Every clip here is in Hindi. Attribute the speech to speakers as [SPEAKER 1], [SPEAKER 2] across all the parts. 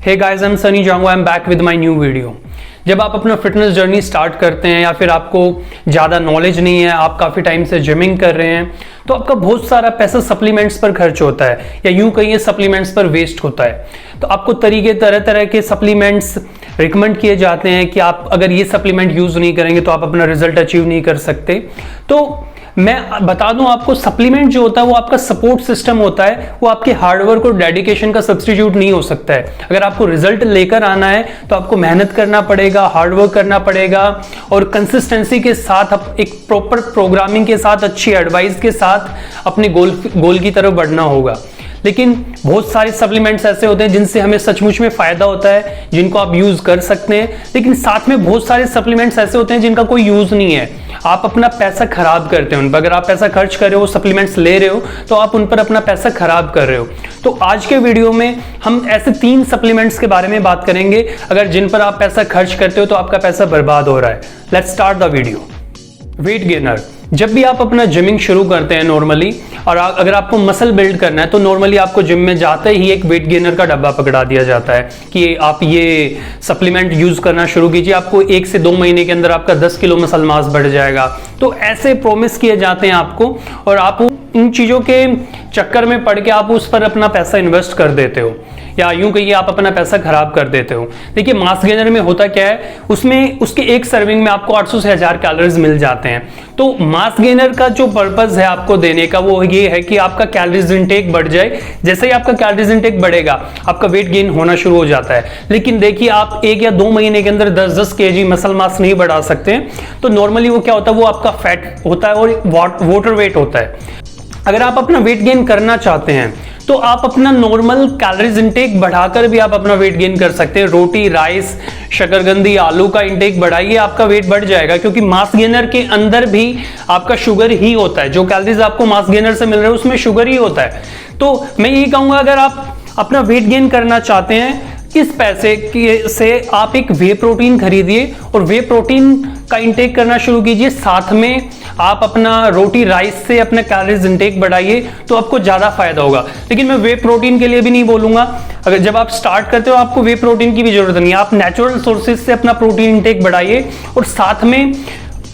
[SPEAKER 1] Hey guys, I am Sunny Jango, I am back with my new video. जब आप अपना फिटनेस जर्नी स्टार्ट करते हैं या फिर आपको ज़्यादा नॉलेज नहीं है, आप काफ़ी टाइम से जिमिंग कर रहे हैं, तो आपका बहुत सारा पैसा सप्लीमेंट्स पर खर्च होता है या यूं कहिए सप्लीमेंट्स पर वेस्ट होता है। तो आपको तरह तरह के सप्लीमेंट्स रिकमेंड किए जाते हैं कि आप अगर ये सप्लीमेंट यूज़ नहीं करेंगे तो आप अपना रिजल्ट अचीव नहीं कर सकते। तो मैं बता दूं आपको, सप्लीमेंट जो होता है वो आपका सपोर्ट सिस्टम होता है, वो आपके हार्डवर्क और डेडिकेशन का सब्स्टिट्यूट नहीं हो सकता है। अगर आपको रिजल्ट लेकर आना है तो आपको मेहनत करना पड़ेगा, हार्डवर्क करना पड़ेगा और कंसिस्टेंसी के साथ एक प्रॉपर प्रोग्रामिंग के साथ, अच्छी एडवाइस के साथ अपने गोल की तरफ बढ़ना होगा। लेकिन बहुत सारे सप्लीमेंट्स ऐसे होते हैं जिनसे हमें सचमुच में फायदा होता है, जिनको आप यूज कर सकते हैं, लेकिन साथ में बहुत सारे सप्लीमेंट्स ऐसे होते हैं जिनका कोई यूज नहीं है। आप अपना पैसा खराब करते हैं उन पर। अगर आप पैसा खर्च कर रहे हो, सप्लीमेंट्स ले रहे हो, तो आप उन पर अपना पैसा खराब कर रहे हो। तो आज के वीडियो में हम ऐसे 3 सप्लीमेंट्स के बारे में बात करेंगे अगर जिन पर आप पैसा खर्च करते हो तो आपका पैसा बर्बाद हो रहा है। Let's start the video. Weight gainer. जब भी आप अपना जिमिंग शुरू करते हैं नॉर्मली, और अगर आपको मसल बिल्ड करना है तो नॉर्मली आपको जिम में जाते ही एक वेट गेनर का डब्बा पकड़ा दिया जाता है कि आप ये सप्लीमेंट यूज करना शुरू कीजिए, आपको 1 से 2 महीने के अंदर आपका 10 किलो मसल मास बढ़ जाएगा। तो ऐसे प्रोमिस किए जाते हैं आपको, और आप इन चीज़ों के चक्कर में पड़ के आप उस पर अपना पैसा इन्वेस्ट कर देते हो, या यूं कहिए आप अपना पैसा खराब कर देते हो। देखिए, मास गेनर में होता क्या है, उसमें उसके एक सर्विंग में आपको 800 से 1000 कैलोरीज मिल जाते हैं। तो मास गेनर का जो पर्पस है आपको देने का, वो ये है कि आपका कैलोरीज इनटेक बढ़ जाए। जैसे ही आपका कैलोरीज इनटेक बढ़ेगा, आपका वेट गेन होना शुरू हो जाता है। लेकिन देखिए, आप 1 या 2 महीने के अंदर 10-10 kg मसल मास नहीं बढ़ा सकते। तो नॉर्मली वो क्या होता है, वो आपका फैट होता है और वाटर वेट होता है। अगर आप अपना वेट गेन करना चाहते हैं तो आप अपना नॉर्मल कैलोरीज इंटेक बढ़ाकर भी आप अपना वेट गेन कर सकते हैं। रोटी, राइस, शकरकंदी, आलू का इंटेक बढ़ाइए, आपका वेट बढ़ जाएगा, क्योंकि मास गेनर के अंदर भी आपका शुगर ही होता है। जो कैलोरीज आपको मास गेनर से मिल रहे हैं उसमें शुगर ही होता है। तो मैं यही कहूंगा, अगर आप अपना वेट गेन करना चाहते हैं, इस पैसे से आप एक वे प्रोटीन खरीदिए और वे प्रोटीन का इंटेक करना शुरू कीजिए। साथ में आप अपना रोटी, राइस से अपना कैलोरीज इंटेक बढ़ाइए, तो आपको ज्यादा फायदा होगा। लेकिन मैं वे प्रोटीन के लिए भी नहीं बोलूंगा। अगर जब आप स्टार्ट करते हो, आपको वे प्रोटीन की भी जरूरत नहीं है। आप नेचुरल सोर्सेज से अपना प्रोटीन इंटेक बढ़ाइए और साथ में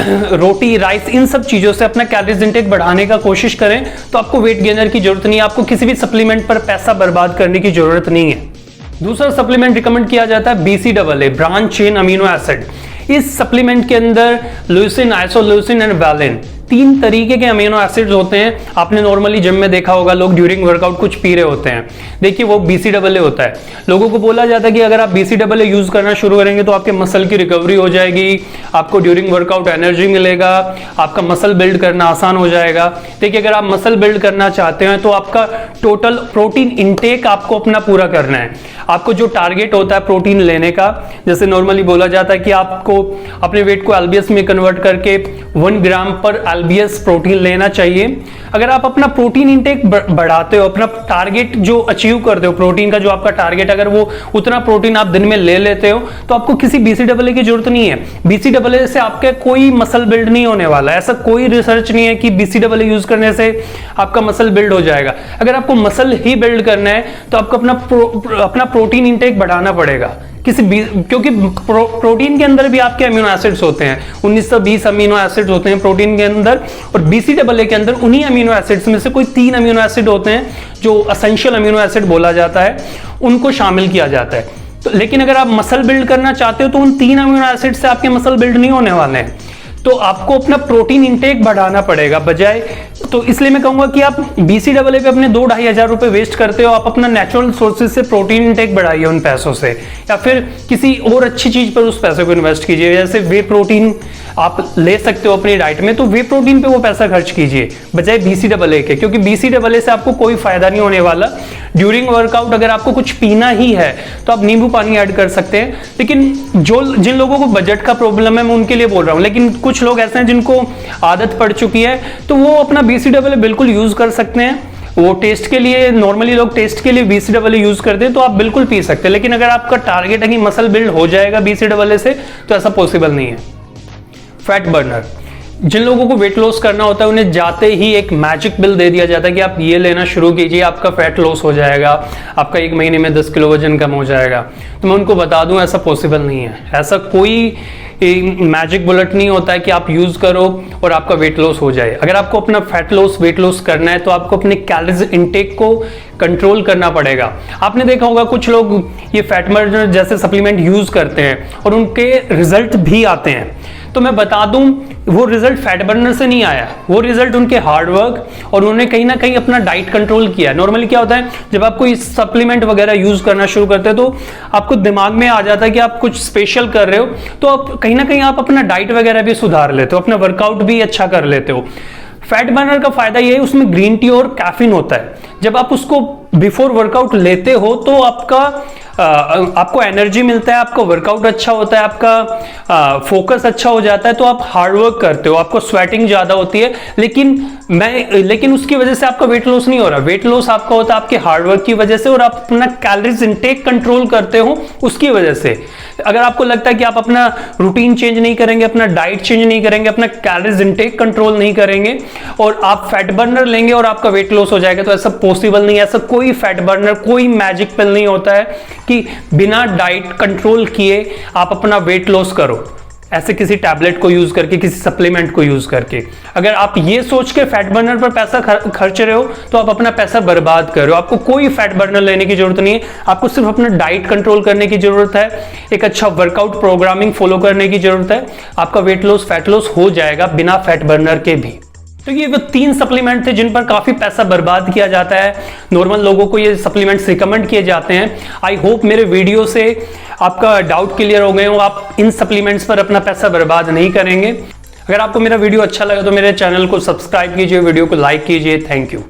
[SPEAKER 1] रोटी, राइस, इन सब चीजों से अपना कैलोरीज इंटेक बढ़ाने का कोशिश करें, तो आपको वेट गेनर की जरूरत नहीं है। आपको किसी भी सप्लीमेंट पर पैसा बर्बाद करने की जरूरत नहीं है। दूसरा सप्लीमेंट रिकमेंड किया जाता है BCAA, branch chain amino acid. इस सप्लीमेंट के अंदर ल्यूसिन, आइसोल्यूसिन एंड वैलिन, 3 तरीके के अमीनो एसिड्स होते हैं। आपने नॉर्मली जिम में देखा होगा, लोग ड्यूरिंग वर्कआउट कुछ पी रहे होते हैं। देखिए, वो BCAA होता है। लोगों को बोला जाता है कि अगर आप BCAA यूज करना शुरू करेंगे तो आपके मसल की रिकवरी हो जाएगी, आपको ड्यूरिंग वर्कआउट एनर्जी मिलेगा, आपका मसल बिल्ड करना आसान हो जाएगा। देखिए, अगर आप मसल बिल्ड करना चाहते हैं तो आपका टोटल प्रोटीन इंटेक आपको अपना पूरा करना है। आपको जो टारगेट होता है प्रोटीन लेने का, जैसे नॉर्मली बोला जाता है कि आपको अपने वेट को LBS में कन्वर्ट करके 1 ग्राम पर LBS प्रोटीन लेना चाहिए। अगर आप अपना प्रोटीन इंटेक बढ़ाते हो, अपना टारगेट जो अचीव करते हो, प्रोटीन का जो आपका टारगेट, अगर वो उतना प्रोटीन आप दिन में ले लेते हो, तो आपको किसी BCAA की जरूरत नहीं है। BCAA से आपके कोई मसल बिल्ड नहीं होने वाला। ऐसा कोई रिसर्च नहीं है कि BCAA यूज करने से आपका मसल बिल्ड हो जाएगा। अगर आपको मसल ही बिल्ड करना है तो आपको अपना प्रोटीन इंटेक बढ़ाना पड़ेगा। क्योंकि प्रोटीन के अंदर भी आपके अमीनो एसिड्स होते हैं, 1920 अमीनो एसिड्स होते हैं प्रोटीन के अंदर, और BCAA के अंदर उन्हीं अमीनो एसिड्स में से कोई 3 अमीनो एसिड होते हैं जो एसेंशियल अमीनो एसिड बोला जाता है, उनको शामिल किया जाता है। तो लेकिन अगर आप मसल बिल्ड करना चाहते हो तो उन 3 अमीनो एसिड से आपके मसल बिल्ड नहीं होने वाले हैं। तो आपको अपना प्रोटीन इंटेक बढ़ाना पड़ेगा बजाय। तो इसलिए मैं कहूंगा कि आप BCAA पे अपने 2-2.5 हज़ार रुपए वेस्ट करते हो, आप अपना नेचुरल सोर्सेज से प्रोटीन इंटेक बढ़ाइए उन पैसों से, या फिर किसी और अच्छी चीज पर उस पैसे को इन्वेस्ट कीजिए। जैसे वे प्रोटीन आप ले सकते हो अपनी डाइट में, तो वे प्रोटीन पे वो पैसा खर्च कीजिए बजाय BCAA के, क्योंकि BCAA से आपको कोई फायदा नहीं होने वाला। ड्यूरिंग वर्कआउट अगर आपको कुछ पीना ही है तो आप नींबू पानी ऐड कर सकते हैं। लेकिन जिन लोगों को बजट का प्रॉब्लम है, मैं उनके लिए बोल रहा हूँ। लेकिन कुछ लोग ऐसे हैं जिनको आदत पड़ चुकी है, तो वो अपना BCAA बिल्कुल यूज कर सकते हैं। वो टेस्ट के लिए, नॉर्मली लोग टेस्ट के लिए BCAA यूज करते हैं, तो आप बिल्कुल पी सकते हैं। लेकिन अगर आपका टारगेट है कि मसल बिल्ड हो जाएगा BCAA से, तो ऐसा पॉसिबल नहीं है। Fat burner. जिन लोगों को वेट लॉस करना होता है उन्हें जाते ही एक मैजिक बिल दे दिया जाता है कि आप ये लेना शुरू कीजिए, आपका फैट लॉस हो जाएगा, आपका 1 महीने में 10 किलो वजन कम हो जाएगा। तो मैं उनको बता दूं ऐसा पॉसिबल नहीं है। ऐसा कोई मैजिक बुलेट नहीं होता है कि आप यूज करो और आपका वेट लॉस हो जाए। अगर आपको अपना फैट लॉस वेट लॉस करना है तो आपको अपने कैलोरीज इनटेक को कंट्रोल करना पड़ेगा। आपने देखा होगा कुछ लोग ये फैट बर्नर जैसे सप्लीमेंट यूज करते हैं और उनके रिजल्ट भी आते हैं। तो मैं बता दूं वो रिजल्ट फैट बर्नर से नहीं आया, वो रिजल्ट उनके हार्डवर्क और उन्होंने कहीं ना कहीं अपना डाइट कंट्रोल किया। नॉर्मली क्या होता है जब आप कोई सप्लीमेंट वगैरह यूज करना शुरू करते हैं तो आपको दिमाग में आ जाता है कि आप कुछ स्पेशल कर रहे हो, तो आप कहीं ना कहीं आप अपना डाइट वगैरह भी सुधार लेते हो, अपना वर्कआउट भी अच्छा कर लेते हो। फैट बर्नर का फायदा ये है उसमें ग्रीन टी और कैफीन होता है। जब आप उसको बिफोर वर्कआउट लेते हो तो आपको एनर्जी मिलता है, आपका वर्कआउट अच्छा होता है, आपका फोकस अच्छा हो जाता है, तो आप हार्डवर्क करते हो, आपको स्वेटिंग ज्यादा होती है। लेकिन उसकी वजह से आपका वेट लॉस नहीं हो रहा। वेट लॉस आपका होता है आपके हार्डवर्क की वजह से और आप अपना कैलोरीज इनटेक कंट्रोल करते हो उसकी वजह से। अगर आपको लगता है कि आप अपना रूटीन चेंज नहीं करेंगे, अपना डाइट चेंज नहीं करेंगे, अपना कैलोरीज इनटेक कंट्रोल नहीं करेंगे और आप फैट बर्नर लेंगे और आपका वेट लॉस हो जाएगा, तो ऐसा पॉसिबल नहीं है। ऐसा कोई फैट बर्नर, कोई मैजिक पिल नहीं होता है कि बिना डाइट कंट्रोल किए आप अपना वेट लॉस करो, ऐसे किसी टैबलेट को यूज करके, किसी सप्लीमेंट को यूज करके। अगर आप ये सोच के फैट बर्नर पर पैसा खर्च रहे हो तो आप अपना पैसा बर्बाद कर रहे हो। आपको कोई फैट बर्नर लेने की जरूरत नहीं है, आपको सिर्फ अपना डाइट कंट्रोल करने की जरूरत है, एक अच्छा वर्कआउट प्रोग्रामिंग फॉलो करने की जरूरत है। आपका वेट लॉस, फैट लॉस हो जाएगा बिना फैट बर्नर के भी। तो ये वो 3 सप्लीमेंट थे जिन पर काफी पैसा बर्बाद किया जाता है। नॉर्मल लोगों को ये सप्लीमेंट्स रिकमेंड किए जाते हैं। आई होप मेरे वीडियो से आपका डाउट क्लियर हो गए हो, आप इन सप्लीमेंट्स पर अपना पैसा बर्बाद नहीं करेंगे। अगर आपको मेरा वीडियो अच्छा लगा तो मेरे चैनल को सब्सक्राइब कीजिए, वीडियो को लाइक कीजिए। Thank you.